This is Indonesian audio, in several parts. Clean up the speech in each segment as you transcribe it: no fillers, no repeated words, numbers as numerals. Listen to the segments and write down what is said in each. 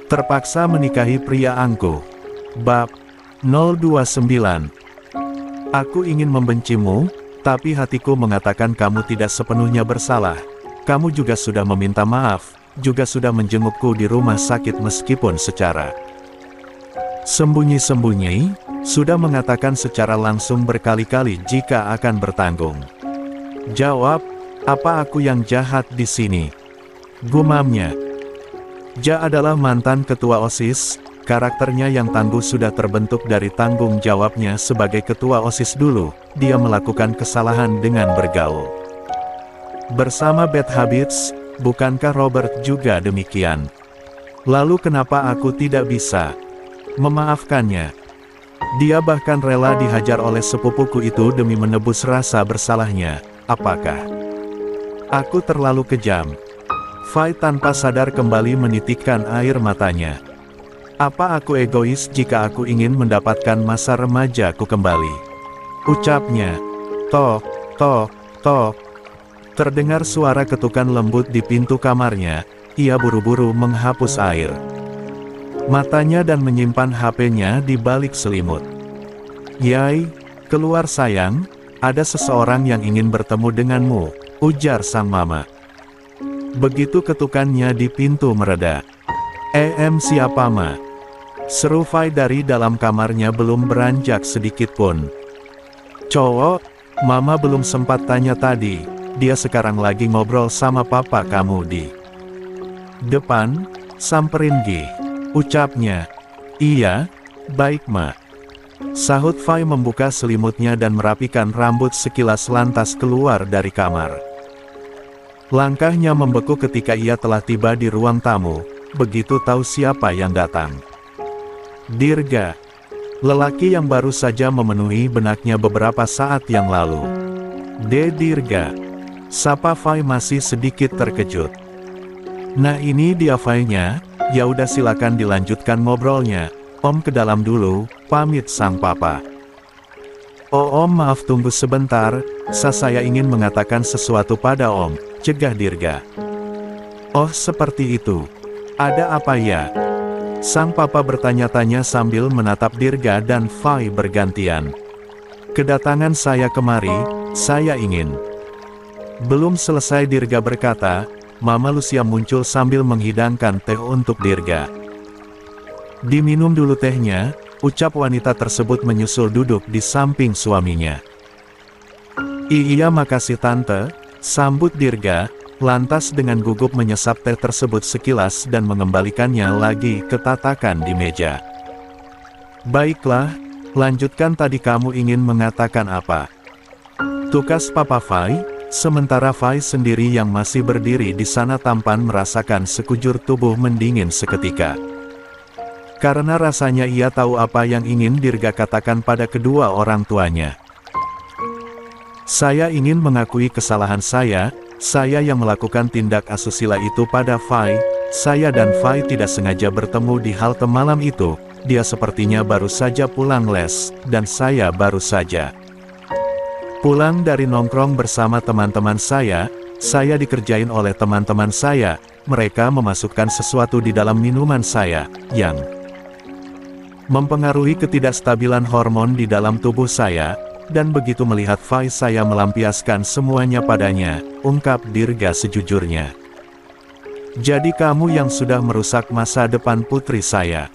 Terpaksa menikahi pria angkuh. Bab 029. Aku ingin membencimu, tapi hatiku mengatakan kamu tidak sepenuhnya bersalah. Kamu juga sudah meminta maaf, juga sudah menjengukku di rumah sakit meskipun secara sembunyi-sembunyi, sudah mengatakan secara langsung berkali-kali jika akan bertanggung jawab. Apa aku yang jahat di sini? Gumamnya. Ja adalah mantan ketua OSIS, karakternya yang tangguh sudah terbentuk dari tanggung jawabnya sebagai ketua OSIS dulu. Dia melakukan kesalahan dengan bergaul bersama bad habits, bukankah Robert juga demikian? Lalu kenapa aku tidak bisa memaafkannya? Dia bahkan rela dihajar oleh sepupuku itu demi menebus rasa bersalahnya. Apakah aku terlalu kejam? Fai tanpa sadar kembali menitikkan air matanya. Apa aku egois jika aku ingin mendapatkan masa remajaku kembali? Ucapnya. Tok, tok, tok. Terdengar suara ketukan lembut di pintu kamarnya. Ia buru-buru menghapus air matanya dan menyimpan HP-nya di balik selimut. Yai, keluar sayang, ada seseorang yang ingin bertemu denganmu, ujar sang mama. Begitu ketukannya di pintu mereda. Siapa ma? Seru Fai dari dalam kamarnya belum beranjak sedikit pun. Cowok, mama belum sempat tanya tadi, dia sekarang lagi ngobrol sama papa kamu di depan, samperin Gi. Ucapnya. Iya, baik ma. Sahut Fai membuka selimutnya dan merapikan rambut sekilas lantas keluar dari kamar. Langkahnya membeku ketika ia telah tiba di ruang tamu, begitu tahu siapa yang datang. Dirga. Lelaki yang baru saja memenuhi benaknya beberapa saat yang lalu. Dirga. Sapa Fai masih sedikit terkejut. Nah ini dia Fai-nya, ya udah silakan dilanjutkan ngobrolnya. Om ke dalam dulu, pamit sang papa. Oh om maaf tunggu sebentar, saya ingin mengatakan sesuatu pada om, cegah Dirga. Oh seperti itu. Ada apa ya? Sang papa bertanya-tanya sambil menatap Dirga dan Fai bergantian. Kedatangan saya kemari, saya ingin. Belum selesai Dirga berkata, Mama Lucia muncul sambil menghidangkan teh untuk Dirga. Diminum dulu tehnya, ucap wanita tersebut menyusul duduk di samping suaminya. Iya makasih tante, sambut Dirga, lantas dengan gugup menyesap teh tersebut sekilas dan mengembalikannya lagi ke tatakan di meja. Baiklah, lanjutkan tadi kamu ingin mengatakan apa? Tukas Papa Fai, sementara Fai sendiri yang masih berdiri di sana tampan merasakan sekujur tubuh mendingin seketika. Karena rasanya ia tahu apa yang ingin Dirga katakan pada kedua orang tuanya. Saya ingin mengakui kesalahan saya yang melakukan tindak asusila itu pada Fai. Saya dan Fai tidak sengaja bertemu di halte malam itu. Dia sepertinya baru saja pulang les, dan saya baru saja pulang dari nongkrong bersama teman-teman saya dikerjain oleh teman-teman saya. Mereka memasukkan sesuatu di dalam minuman saya, yang mempengaruhi ketidakstabilan hormon di dalam tubuh saya, dan begitu melihat Fai saya melampiaskan semuanya padanya, ungkap Dirga sejujurnya. Jadi kamu yang sudah merusak masa depan putri saya.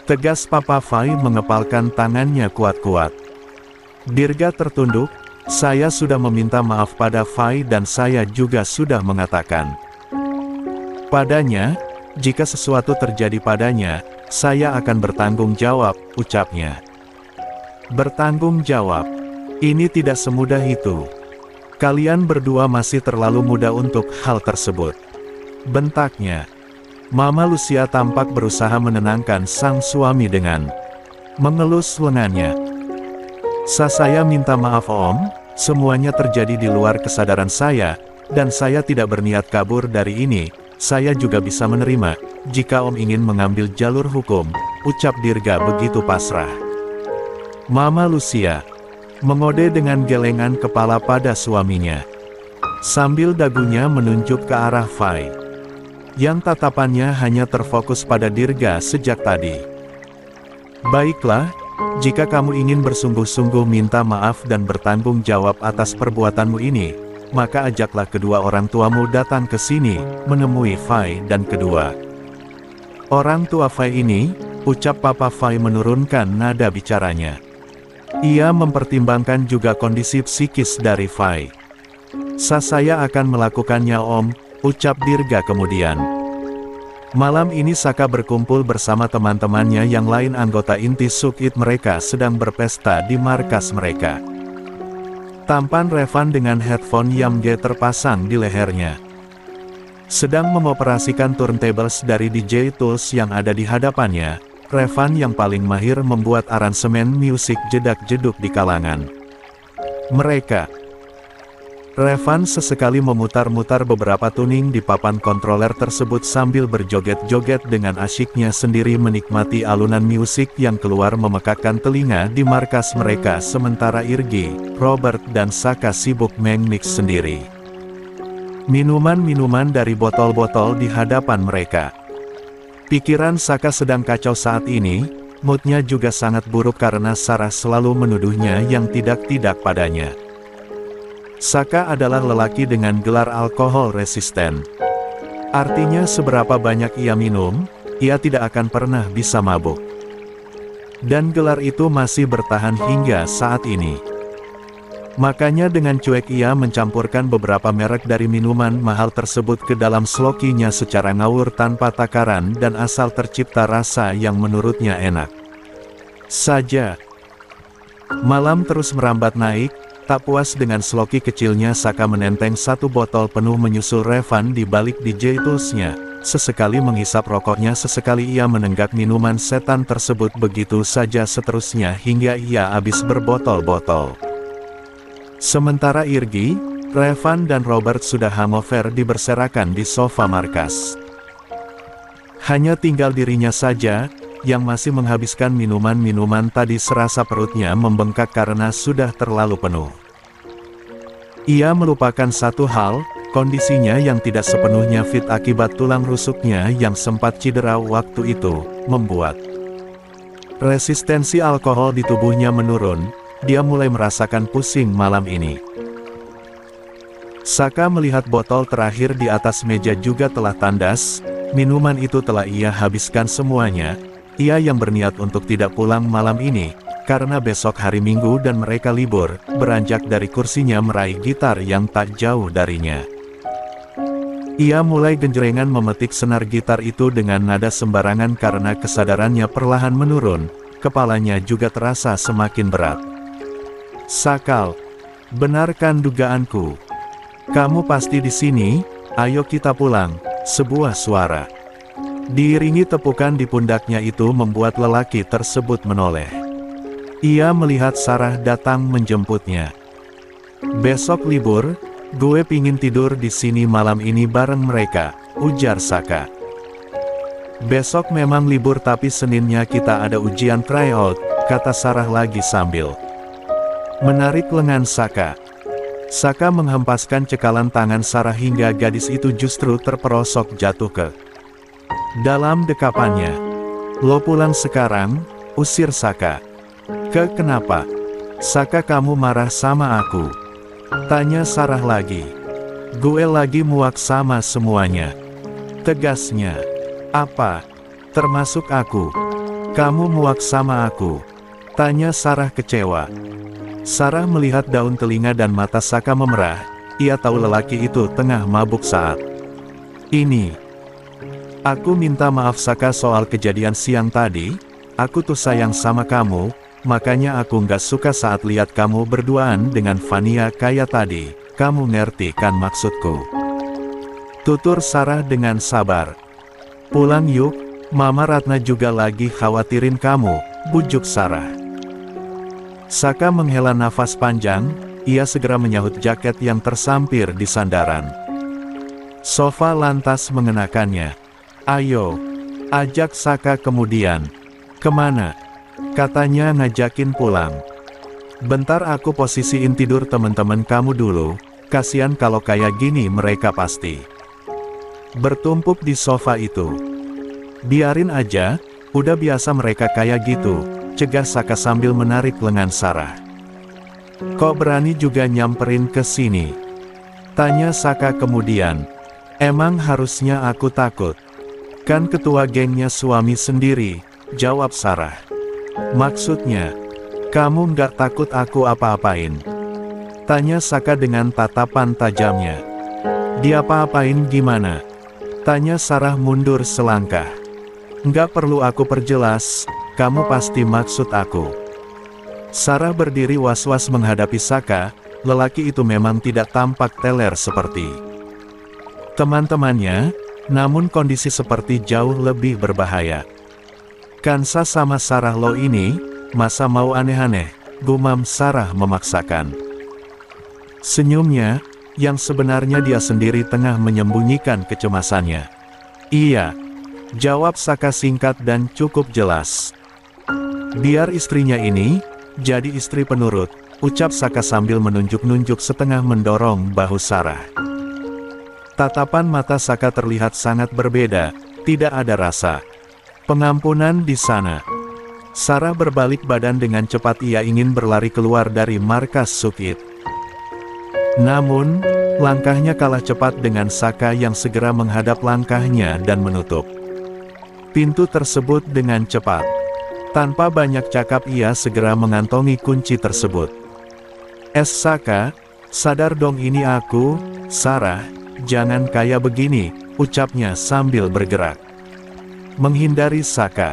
Tegas Papa Fai mengepalkan tangannya kuat-kuat. Dirga tertunduk, saya sudah meminta maaf pada Fai dan saya juga sudah mengatakan padanya, jika sesuatu terjadi padanya, saya akan bertanggung jawab, ucapnya. Bertanggung jawab? Ini tidak semudah itu. Kalian berdua masih terlalu muda untuk hal tersebut, bentaknya. Mama Lucia tampak berusaha menenangkan sang suami dengan mengelus lengannya. Saya minta maaf om, semuanya terjadi di luar kesadaran saya, dan saya tidak berniat kabur dari ini. Saya juga bisa menerima, jika om ingin mengambil jalur hukum, ucap Dirga begitu pasrah. Mama Lucia mengode dengan gelengan kepala pada suaminya, sambil dagunya menunjuk ke arah Fai. yang tatapannya hanya terfokus pada Dirga sejak tadi. Baiklah, jika kamu ingin bersungguh-sungguh minta maaf dan bertanggung jawab atas perbuatanmu ini, maka ajaklah kedua orang tuamu datang ke sini, menemui Fai dan kedua orang tua Fai ini, ucap Papa Fai menurunkan nada bicaranya. Ia mempertimbangkan juga kondisi psikis dari Fai. Saya akan melakukannya Om, ucap Dirga kemudian. Malam ini Saka berkumpul bersama teman-temannya yang lain anggota inti Sukit mereka sedang berpesta di markas mereka. Tampan Revan dengan headphone Yamge terpasang di lehernya. Sedang mengoperasikan turntables dari DJ Tools yang ada di hadapannya. Revan yang paling mahir membuat aransemen musik jedak-jeduk di kalangan mereka. Revan sesekali memutar-mutar beberapa tuning di papan kontroler tersebut sambil berjoget-joget dengan asyiknya sendiri menikmati alunan musik yang keluar memekakkan telinga di markas mereka sementara Irgi, Robert dan Saka sibuk meng-mix sendiri minuman-minuman dari botol-botol di hadapan mereka. Pikiran Saka sedang kacau saat ini, moodnya juga sangat buruk karena Sarah selalu menuduhnya yang tidak-tidak padanya. Saka adalah lelaki dengan gelar alkohol resisten. Artinya seberapa banyak ia minum, ia tidak akan pernah bisa mabuk. Dan gelar itu masih bertahan hingga saat ini. Makanya dengan cuek ia mencampurkan beberapa merek dari minuman mahal tersebut ke dalam slokinya secara ngawur tanpa takaran dan asal tercipta rasa yang menurutnya enak saja. Malam terus merambat naik, tak puas dengan sloki kecilnya Saka menenteng satu botol penuh menyusul Revan di balik DJ Toolsnya. Sesekali menghisap rokoknya, sesekali ia menenggak minuman setan tersebut begitu saja seterusnya hingga ia habis berbotol-botol. Sementara Irgi, Revan dan Robert sudah hangover diberserakan di sofa markas. Hanya tinggal dirinya saja, yang masih menghabiskan minuman-minuman tadi serasa perutnya membengkak karena sudah terlalu penuh. Ia melupakan satu hal, kondisinya yang tidak sepenuhnya fit akibat tulang rusuknya yang sempat cedera waktu itu, membuat resistensi alkohol di tubuhnya menurun. Dia mulai merasakan pusing malam ini. Saka melihat botol terakhir di atas meja juga telah tandas, minuman itu telah ia habiskan semuanya. Ia yang berniat untuk tidak pulang malam ini, karena besok hari Minggu dan mereka libur, beranjak dari kursinya meraih gitar yang tak jauh darinya. Ia mulai genjrengan memetik senar gitar itu dengan nada sembarangan karena kesadarannya perlahan menurun, kepalanya juga terasa semakin berat. Sakal, benarkan dugaanku. Kamu pasti di sini, ayo kita pulang, sebuah suara. Diiringi tepukan di pundaknya itu membuat lelaki tersebut menoleh. Ia melihat Sarah datang menjemputnya. Besok libur, gue pingin tidur di sini malam ini bareng mereka, ujar Saka. Besok memang libur tapi Seninnya kita ada ujian tryout, kata Sarah lagi sambil menarik lengan Saka. Saka menghempaskan cekalan tangan Sarah hingga gadis itu justru terperosok jatuh ke dalam dekapannya. Lo pulang sekarang, usir Saka. Kenapa? Saka kamu marah sama aku? Tanya Sarah lagi. Gue lagi muak sama semuanya. Tegasnya. Apa? Termasuk aku? Kamu muak sama aku? Tanya Sarah kecewa. Sarah melihat daun telinga dan mata Saka memerah. Ia tahu lelaki itu tengah mabuk saat ini. Aku minta maaf Saka soal kejadian siang tadi. Aku tuh sayang sama kamu, makanya aku nggak suka saat lihat kamu berduaan dengan Vania kayak tadi. Kamu ngerti kan maksudku? Tutur Sarah dengan sabar. Pulang yuk, Mama Ratna juga lagi khawatirin kamu, bujuk Sarah. Saka menghela nafas panjang, ia segera menyahut jaket yang tersampir di sandaran sofa lantas mengenakannya. Ayo, ajak Saka kemudian. Kemana? Katanya ngajakin pulang. Bentar aku posisiin tidur temen-temen kamu dulu, kasihan kalau kayak gini mereka pasti bertumpuk di sofa itu. Biarin aja, udah biasa mereka kayak gitu, cegah Saka sambil menarik lengan Sarah. Kok berani juga nyamperin ke sini? Tanya Saka kemudian. Emang harusnya aku takut? Kan ketua gengnya suami sendiri, jawab Sarah. Maksudnya, kamu nggak takut aku apa-apain? Tanya Saka dengan tatapan tajamnya. Diapa-apain gimana? Tanya Sarah mundur selangkah. Nggak perlu aku perjelas, kamu pasti maksud aku. Sarah berdiri was-was menghadapi Saka, lelaki itu memang tidak tampak teler seperti teman-temannya, namun kondisi seperti jauh lebih berbahaya. Kansa sama Sarah lo ini, masa mau aneh-aneh, gumam Sarah memaksakan. Senyumnya, yang sebenarnya dia sendiri tengah menyembunyikan kecemasannya. Iya, jawab Saka singkat dan cukup jelas. Biar istrinya ini, jadi istri penurut, ucap Saka sambil menunjuk-nunjuk setengah mendorong bahu Sarah. Tatapan mata Saka terlihat sangat berbeda, tidak ada rasa pengampunan di sana. Sarah berbalik badan dengan cepat, ia ingin berlari keluar dari markas Sukit. Namun, langkahnya kalah cepat dengan Saka yang segera menghadap langkahnya dan menutup pintu tersebut dengan cepat. Tanpa banyak cakap ia segera mengantongi kunci tersebut. Saka, sadar dong ini aku, Sarah. Jangan kayak begini, ucapnya sambil bergerak menghindari Saka.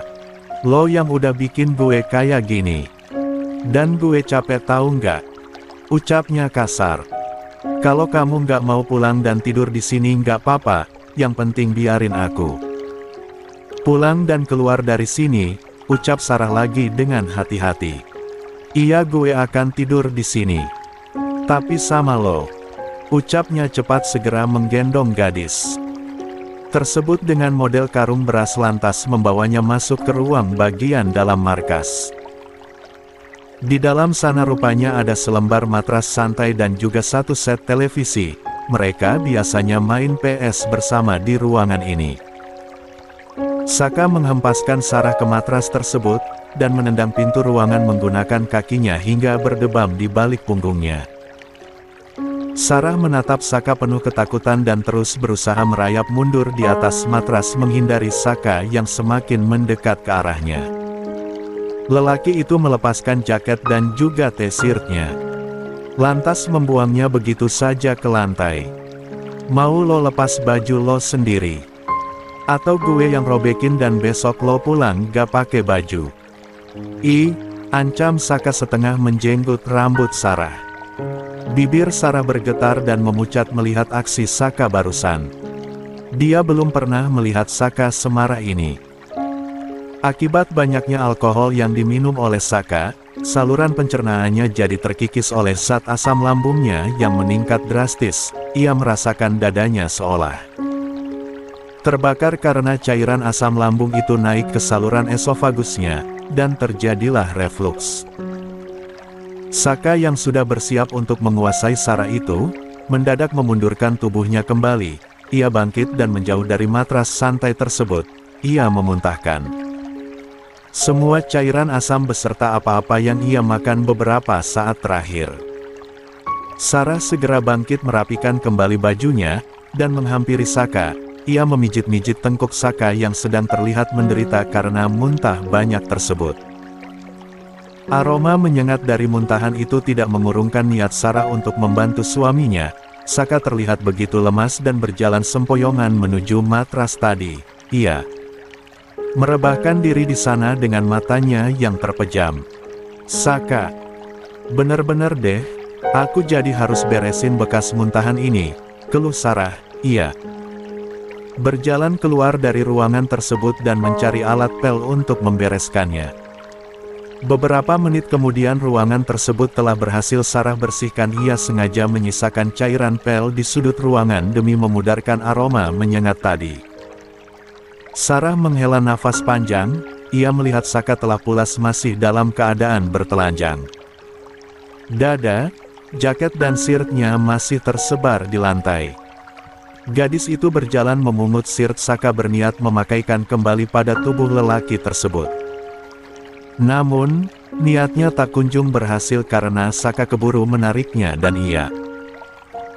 Lo yang udah bikin gue kayak gini. Dan gue capek tahu nggak? Ucapnya kasar. Kalau kamu nggak mau pulang dan tidur di sini nggak apa-apa, yang penting biarin aku pulang dan keluar dari sini, ucap Sarah lagi dengan hati-hati. Iya, gue akan tidur di sini. Tapi sama lo. Ucapnya cepat segera menggendong gadis tersebut dengan model karung beras lantas membawanya masuk ke ruang bagian dalam markas. Di dalam sana rupanya ada selembar matras santai dan juga satu set televisi. Mereka biasanya main PS bersama di ruangan ini. Saka menghempaskan Sarah ke matras tersebut, dan menendang pintu ruangan menggunakan kakinya hingga berdebam di balik punggungnya. Sarah menatap Saka penuh ketakutan dan terus berusaha merayap mundur di atas matras menghindari Saka yang semakin mendekat ke arahnya. Lelaki itu melepaskan jaket dan juga t-shirtnya, lantas membuangnya begitu saja ke lantai. Mau lo lepas baju lo sendiri? Atau gue yang robekin dan besok lo pulang gak pakai baju? Ancam Saka setengah menjenggot rambut Sarah. Bibir Sarah bergetar dan memucat melihat aksi Saka barusan. Dia belum pernah melihat Saka semarah ini. Akibat banyaknya alkohol yang diminum oleh Saka, saluran pencernaannya jadi terkikis oleh zat asam lambungnya yang meningkat drastis. Ia merasakan dadanya seolah terbakar karena cairan asam lambung itu naik ke saluran esofagusnya, dan terjadilah refluks. Saka yang sudah bersiap untuk menguasai Sarah itu, mendadak memundurkan tubuhnya kembali. Ia bangkit dan menjauh dari matras santai tersebut. Ia memuntahkan semua cairan asam beserta apa-apa yang ia makan beberapa saat terakhir. Sarah segera bangkit merapikan kembali bajunya, dan menghampiri Saka. Ia memijit-mijit tengkuk Saka yang sedang terlihat menderita karena muntah banyak tersebut. Aroma menyengat dari muntahan itu tidak mengurungkan niat Sarah untuk membantu suaminya. Saka terlihat begitu lemas dan berjalan sempoyongan menuju matras tadi. Ia merebahkan diri di sana dengan matanya yang terpejam. Saka, bener-bener deh, aku jadi harus beresin bekas muntahan ini, keluh Sarah. Ia berjalan keluar dari ruangan tersebut dan mencari alat pel untuk membereskannya. Beberapa menit kemudian ruangan tersebut telah berhasil Sarah bersihkan. Ia sengaja menyisakan cairan pel di sudut ruangan demi memudarkan aroma menyengat tadi. Sarah menghela nafas panjang, ia melihat Saka telah pulas masih dalam keadaan bertelanjang. Dada, jaket dan shirtnya masih tersebar di lantai. Gadis itu berjalan memungut sirt Saka berniat memakaikan kembali pada tubuh lelaki tersebut. Namun, niatnya tak kunjung berhasil karena Saka keburu menariknya dan ia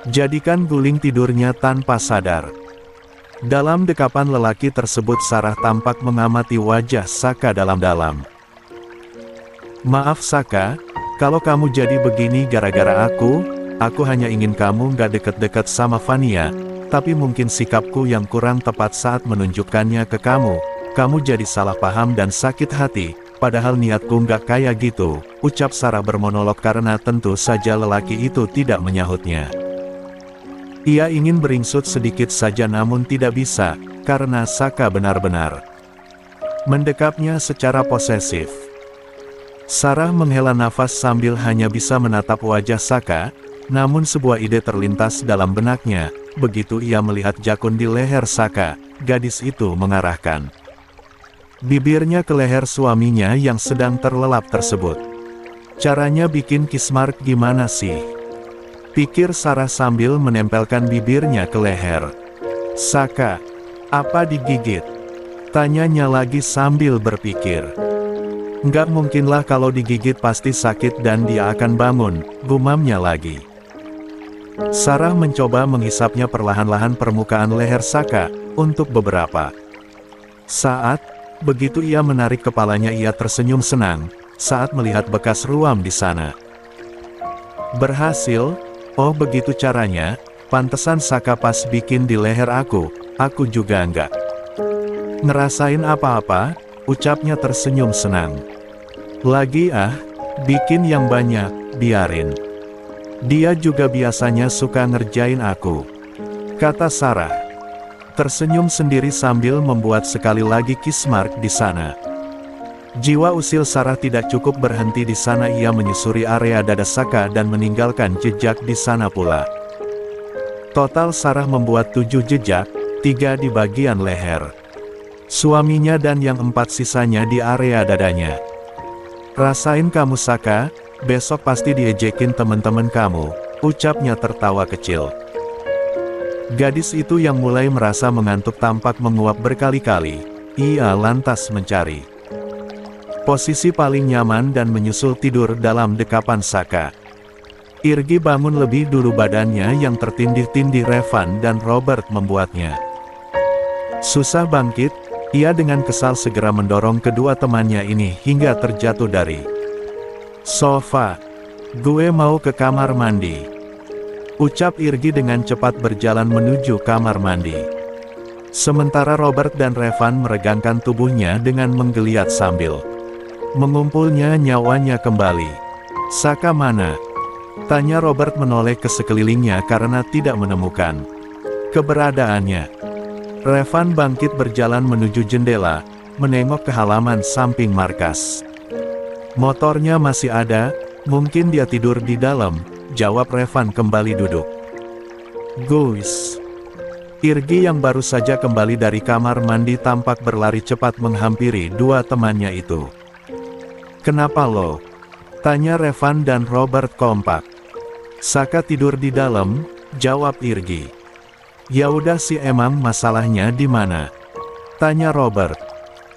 jadikan guling tidurnya tanpa sadar. Dalam dekapan lelaki tersebut Sarah tampak mengamati wajah Saka dalam-dalam. "Maaf Saka, kalau kamu jadi begini gara-gara aku hanya ingin kamu gak deket-deket sama Vania. Tapi mungkin sikapku yang kurang tepat saat menunjukkannya ke kamu jadi salah paham dan sakit hati, padahal niatku nggak kayak gitu," ucap Sarah bermonolog karena tentu saja lelaki itu tidak menyahutnya. Ia ingin beringsut sedikit saja namun tidak bisa, karena Saka benar-benar mendekapnya secara posesif. Sarah menghela nafas sambil hanya bisa menatap wajah Saka, namun sebuah ide terlintas dalam benaknya. Begitu ia melihat jakun di leher Saka, gadis itu mengarahkan bibirnya ke leher suaminya yang sedang terlelap tersebut. "Caranya bikin kismark gimana sih?" pikir Sarah sambil menempelkan bibirnya ke leher Saka. "Apa digigit?" tanyanya lagi sambil berpikir. "Nggak mungkinlah, kalau digigit pasti sakit dan dia akan bangun," gumamnya lagi. Sarah mencoba menghisapnya perlahan-lahan permukaan leher Saka, untuk beberapa saat. Begitu ia menarik kepalanya ia tersenyum senang, saat melihat bekas ruam di sana. "Berhasil? Oh begitu caranya, pantesan Saka pas bikin di leher aku juga enggak ngerasain apa-apa," ucapnya tersenyum senang. "Lagi bikin yang banyak, biarin. Dia juga biasanya suka ngerjain aku," kata Sarah. Tersenyum sendiri sambil membuat sekali lagi kismark di sana. Jiwa usil Sarah tidak cukup berhenti di sana, ia menyusuri area dada Saka dan meninggalkan jejak di sana pula. Total Sarah membuat 7 jejak, 3 di bagian leher suaminya dan yang 4 sisanya di area dadanya. "Rasain kamu Saka, besok pasti diejekin teman-teman kamu," ucapnya tertawa kecil. Gadis itu yang mulai merasa mengantuk tampak menguap berkali-kali. Ia lantas mencari posisi paling nyaman dan menyusul tidur dalam dekapan Saka. Irgi bangun lebih dulu, badannya yang tertindih-tindih Revan dan Robert membuatnya susah bangkit. Ia dengan kesal segera mendorong kedua temannya ini hingga terjatuh dari sofa. "Gue mau ke kamar mandi," ucap Irgi dengan cepat berjalan menuju kamar mandi. Sementara Robert dan Revan meregangkan tubuhnya dengan menggeliat sambil mengumpulnya nyawanya kembali. "Saka mana?" tanya Robert menoleh ke sekelilingnya karena tidak menemukan keberadaannya. Revan bangkit berjalan menuju jendela, menengok ke halaman samping markas. "Motornya masih ada, mungkin dia tidur di dalam," jawab Revan kembali duduk. "Guys." Irgi yang baru saja kembali dari kamar mandi tampak berlari cepat menghampiri dua temannya itu. "Kenapa lo?" tanya Revan dan Robert kompak. "Saka tidur di dalam," jawab Irgi. "Ya udah sih, emang masalahnya di mana?" tanya Robert.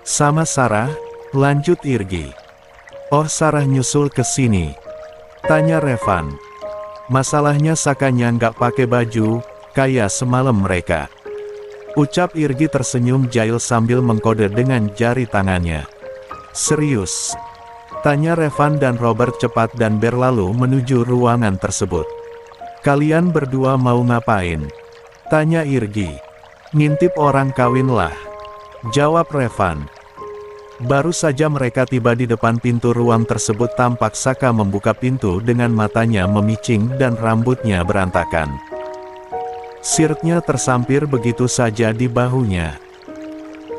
"Sama Sarah," lanjut Irgi. "Oh Sarah nyusul ke sini?" tanya Revan. "Masalahnya Sakanya nggak pakai baju, kayak semalam mereka," ucap Irgi tersenyum jahil sambil mengkode dengan jari tangannya. "Serius?" tanya Revan dan Robert cepat dan berlalu menuju ruangan tersebut. "Kalian berdua mau ngapain?" tanya Irgi. "Ngintip orang kawin lah," jawab Revan. Baru saja mereka tiba di depan pintu ruang tersebut tampak Saka membuka pintu dengan matanya memicing dan rambutnya berantakan. Sirtnya tersampir begitu saja di bahunya.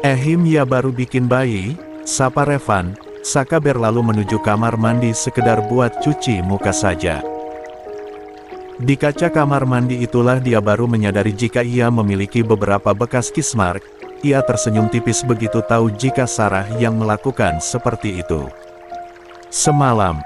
Ya baru bikin bayi," sapa Revan. Saka berlalu menuju kamar mandi sekedar buat cuci muka saja. Di kaca kamar mandi itulah dia baru menyadari jika ia memiliki beberapa bekas kismark. Ia tersenyum tipis begitu tahu jika Sarah yang melakukan seperti itu. Semalam,